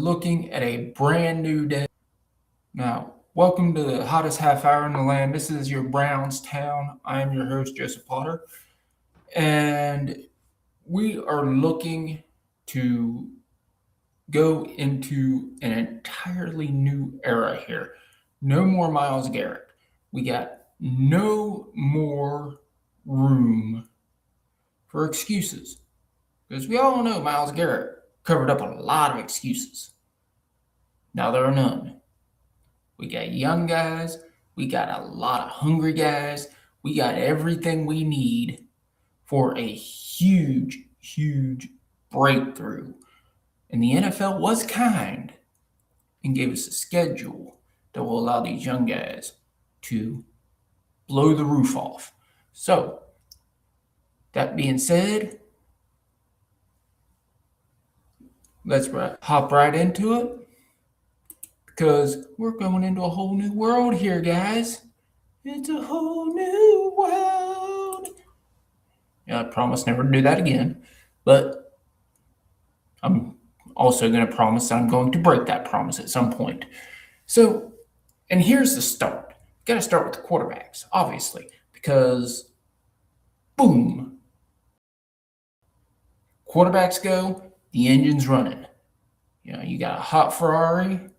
looking at a brand new day. Now, welcome to the hottest half hour in the land. This is your Browns Town. I am your host, Joseph Potter. And we are looking to go into an entirely new era here. No more Myles Garrett. We got no more room for excuses. Because we all know Myles Garrett covered up a lot of excuses. Now there are none. We got young guys. We got a lot of hungry guys. We got everything we need for a huge, huge breakthrough. And the NFL was kind and gave us a schedule that will allow these young guys to blow the roof off. So, that being said, let's hop right into it. Because we're going into a whole new world here, guys. It's a whole new world. Yeah, I promise never to do that again. But I'm also going to promise that I'm going to break that promise at some point. So, and here's the start. Got to start with the quarterbacks, obviously, because boom. Quarterbacks go, the engine's running. You got a hot Ferrari.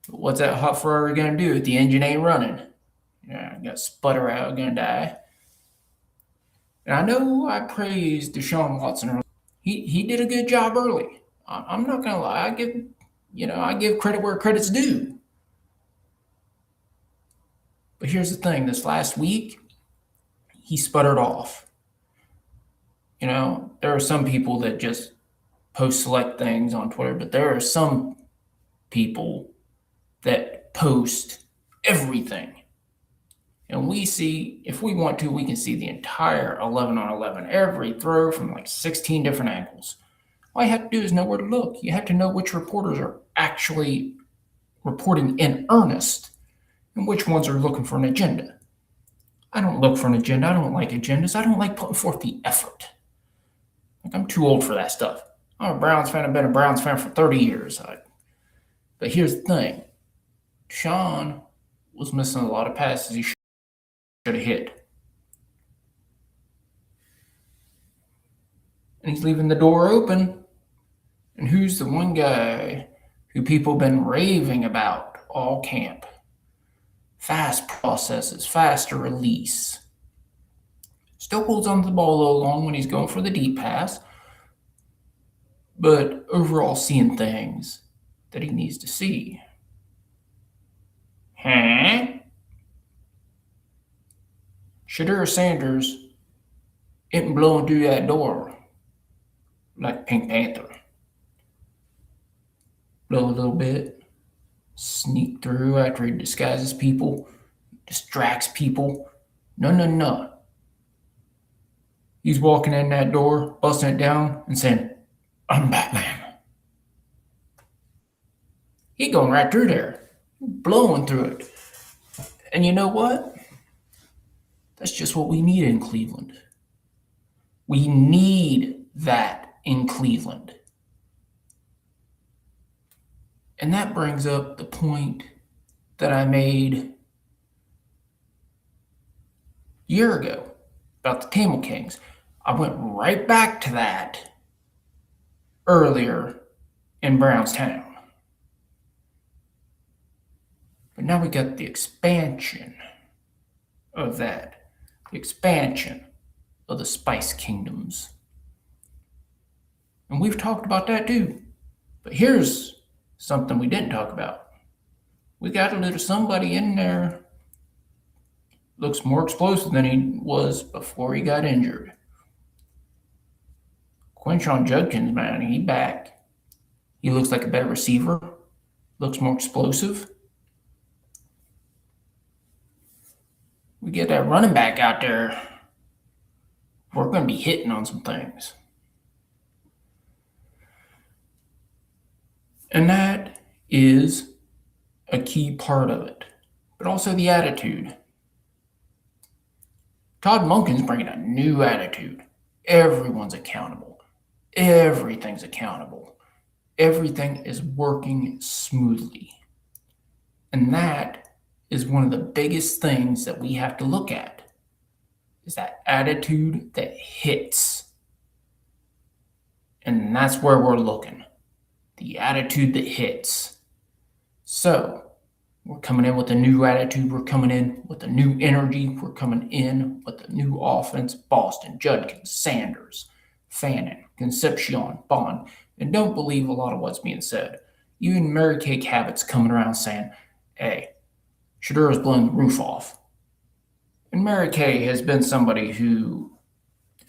What's that hot Ferrari going to do if the engine ain't running? Got sputter out, going to die. And I know I praised Deshaun Watson early. He did a good job early. I'm not going to lie. I give credit where credit's due. But here's the thing. This last week, he sputtered off. There are some people that just post select things on Twitter, but there are some people that post everything. And we see, if we want to, we can see the entire 11 on 11, every throw from like 16 different angles. All you have to do is know where to look. You have to know which reporters are actually reporting in earnest and which ones are looking for an agenda. I don't look for an agenda. I don't like agendas. I don't like putting forth the effort. I'm too old for that stuff. I'm a Browns fan. I've been a Browns fan for 30 years. But here's the thing. Sean was missing a lot of passes he should have hit. And he's leaving the door open. And who's the one guy who people have been raving about all camp? Fast processes, faster release. Still holds onto the ball a little long when he's going for the deep pass. But overall seeing things that he needs to see. Shedeur Sanders isn't blowing through that door like Pink Panther. Blow a little bit, sneak through after he disguises people, distracts people. No. He's walking in that door, busting it down, and saying, "I'm Batman." He going right through there, blowing through it. And you know what? That's just what we need in Cleveland. We need that in Cleveland. And that brings up the point that I made a year ago about the Camel Kings. I went right back to that earlier in Brownstown. But now we got the expansion of that. The expansion of the Spice Kingdoms. And we've talked about that too. But here's something we didn't talk about. We got a little somebody in there. Looks more explosive than he was before he got injured. Quinshon Judkins, man, he back. He looks like a better receiver. Looks more explosive. We get that running back out there. We're going to be hitting on some things. And that is a key part of it. But also the attitude. Todd Monken's bringing a new attitude. Everyone's accountable. Everything's accountable. everything is working smoothly. And that is one of the biggest things that we have to look at, is that attitude that hits. And that's where we're looking. The attitude that hits. So, we're coming in with a new attitude. We're coming in with a new energy. We're coming in with a new offense. Boston, Judkins, Sanders, Fannin, Concepcion, Bond. And don't believe a lot of what's being said. Even Mary Kay Cabot's coming around saying, hey, Shedeur is blowing the roof off. And Mary Kay has been somebody who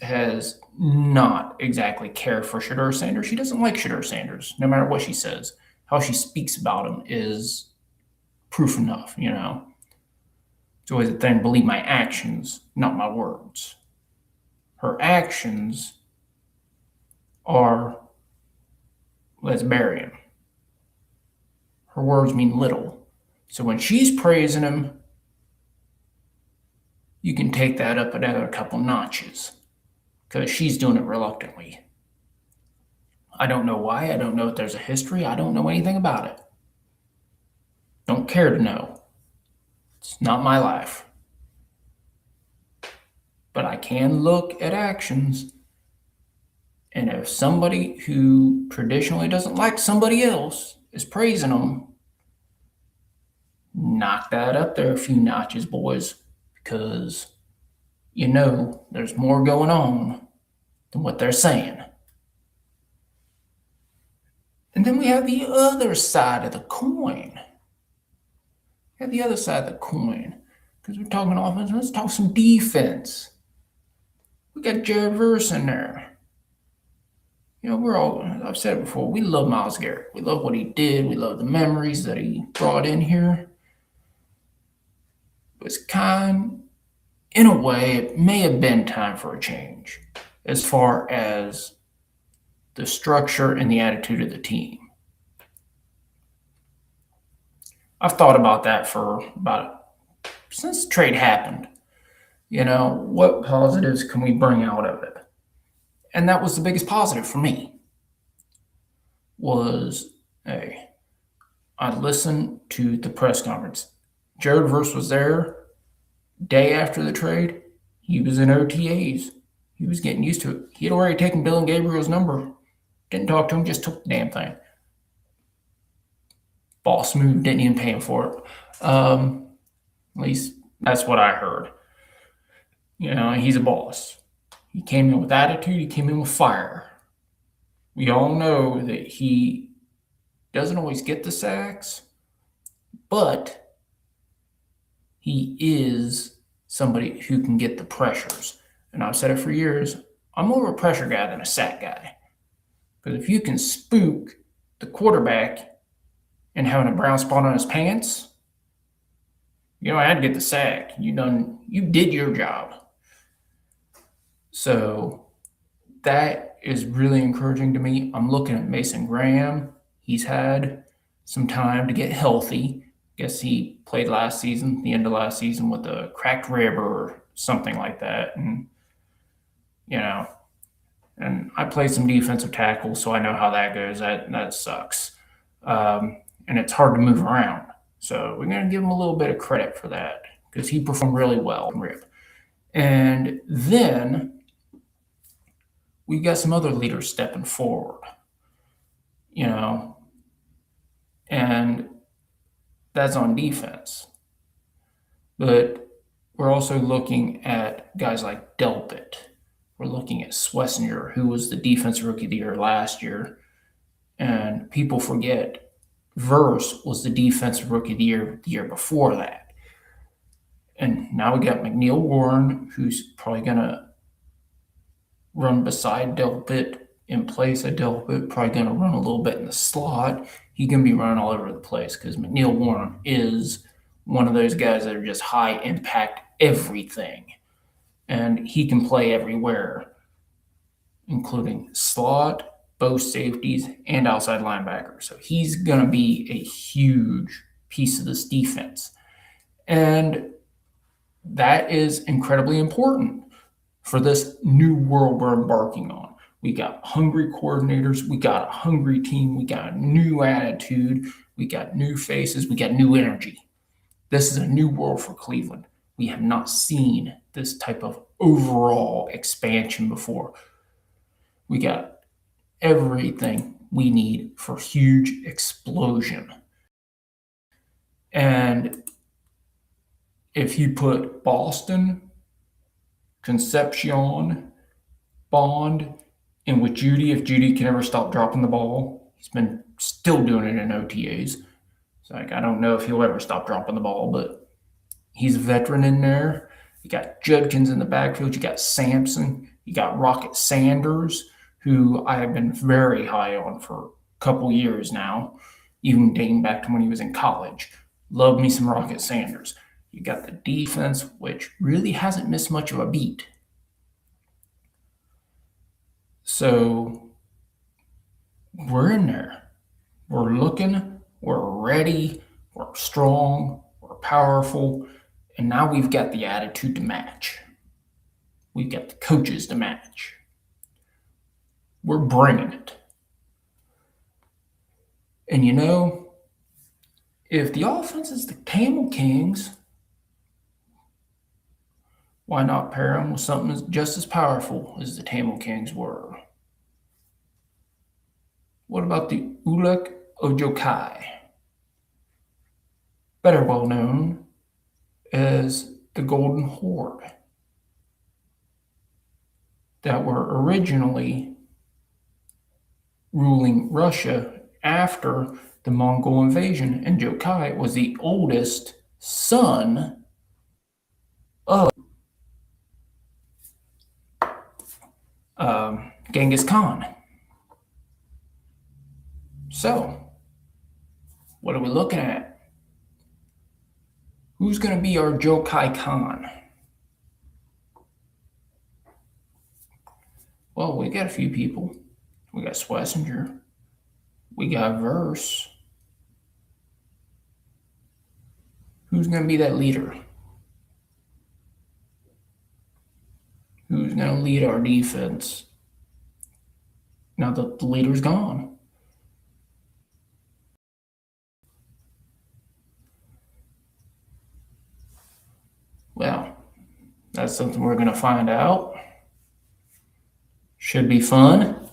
has not exactly cared for Shedeur Sanders. She doesn't like Shedeur Sanders, no matter what she says. How she speaks about him is proof enough, you know. It's always a thing, believe my actions, not my words. Her actions are, let's bury him. Her words mean little. So when she's praising him, you can take that up another couple notches, because she's doing it reluctantly. I don't know why. I don't know if there's a history. I don't know anything about it. Don't care to know. It's not my life. But I can look at actions. And if somebody who traditionally doesn't like somebody else is praising them, knock that up there a few notches, boys, because you know there's more going on than what they're saying. And then we have the other side of the coin. Because we're talking offense, let's talk some defense. We got Jared Verse in there. You know, I've said it before, we love Myles Garrett. We love what he did. We love the memories that he brought in here. It was in a way, it may have been time for a change as far as the structure and the attitude of the team. I've thought about that since the trade happened. You know, what positives can we bring out of it? And that was the biggest positive for me. I listened to the press conference. Jared Verse was there day after the trade. He was in OTAs. He was getting used to it. He had already taken Dillon Gabriel's number. Didn't talk to him, just took the damn thing. Boss move, didn't even pay him for it. At least that's what I heard. You know, he's a boss. He came in with attitude. He came in with fire. We all know that he doesn't always get the sacks, but he is somebody who can get the pressures. And I've said it for years, I'm more of a pressure guy than a sack guy. Because if you can spook the quarterback and having a brown spot on his pants, you know, I had to get the sack. You did your job. So that is really encouraging to me. I'm looking at Mason Graham. He's had some time to get healthy. Guess he played the end of last season with a cracked rib or something like that. And, you know, and I played some defensive tackle, so I know how that goes. That sucks. And it's hard to move around. So we're going to give him a little bit of credit for that because he performed really well. And then we got some other leaders stepping forward, you know, and that's on defense. But we're also looking at guys like Delpit. We're looking at Swessinger, who was the defensive rookie of the year last year. And people forget Verse was the defensive rookie of the year before that. And now we got McNeil Warren, who's probably going to run beside Delpit, in place of Delpit, probably going to run a little bit in the slot. He can be running all over the place because McNeil Warren is one of those guys that are just high impact everything. And he can play everywhere, including slot, both safeties, and outside linebacker. So he's going to be a huge piece of this defense. And that is incredibly important for this new world we're embarking on. We got hungry coordinators. We got a hungry team. We got a new attitude. We got new faces. We got new energy. This is a new world for Cleveland. We have not seen this type of overall expansion before. We got everything we need for huge explosion. And if you put Boston, Concepcion, Bond, and with Judy, if Judy can ever stop dropping the ball, he's been still doing it in OTAs. So I don't know if he'll ever stop dropping the ball, but he's a veteran in there. You got Judkins in the backfield. You got Sampson. You got Rocket Sanders, who I have been very high on for a couple years now, even dating back to when he was in college. Love me some Rocket Sanders. You got the defense, which really hasn't missed much of a beat. So we're in there. We're looking. We're ready. We're strong. We're powerful. And now we've got the attitude to match. We've got the coaches to match. We're bringing it. And if the offense is the Camel Kings, why not pair them with something just as powerful as the Camel Kings were? What about the Ulek Ojokai, better well known as the Golden Horde, that were originally ruling Russia after the Mongol invasion, and Jokai was the oldest son of Genghis Khan. So, what are we looking at? Who's going to be our Jokai Khan? Well, we got a few people. We got Schlesinger. We got Verse. Who's going to be that leader? Who's going to lead our defense now that the leader's gone? Well, that's something we're going to find out. Should be fun.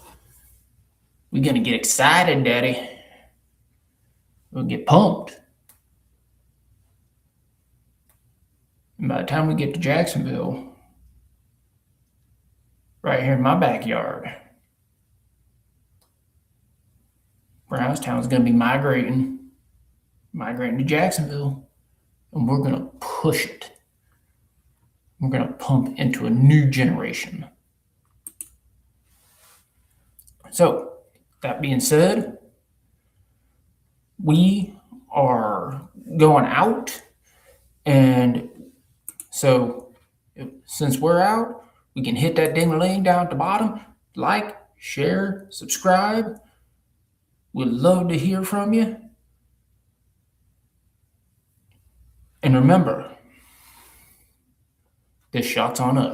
We're going to get excited, Daddy. We'll get pumped. And by the time we get to Jacksonville, right here in my backyard, Brownstown's going to be migrating to Jacksonville, and we're going to push it. We're going to pump into a new generation. So, that being said, we are going out, and so since we're out, we can hit that ding-a-ling down at the bottom, like, share, subscribe. We'd love to hear from you. And remember, this shot's on us.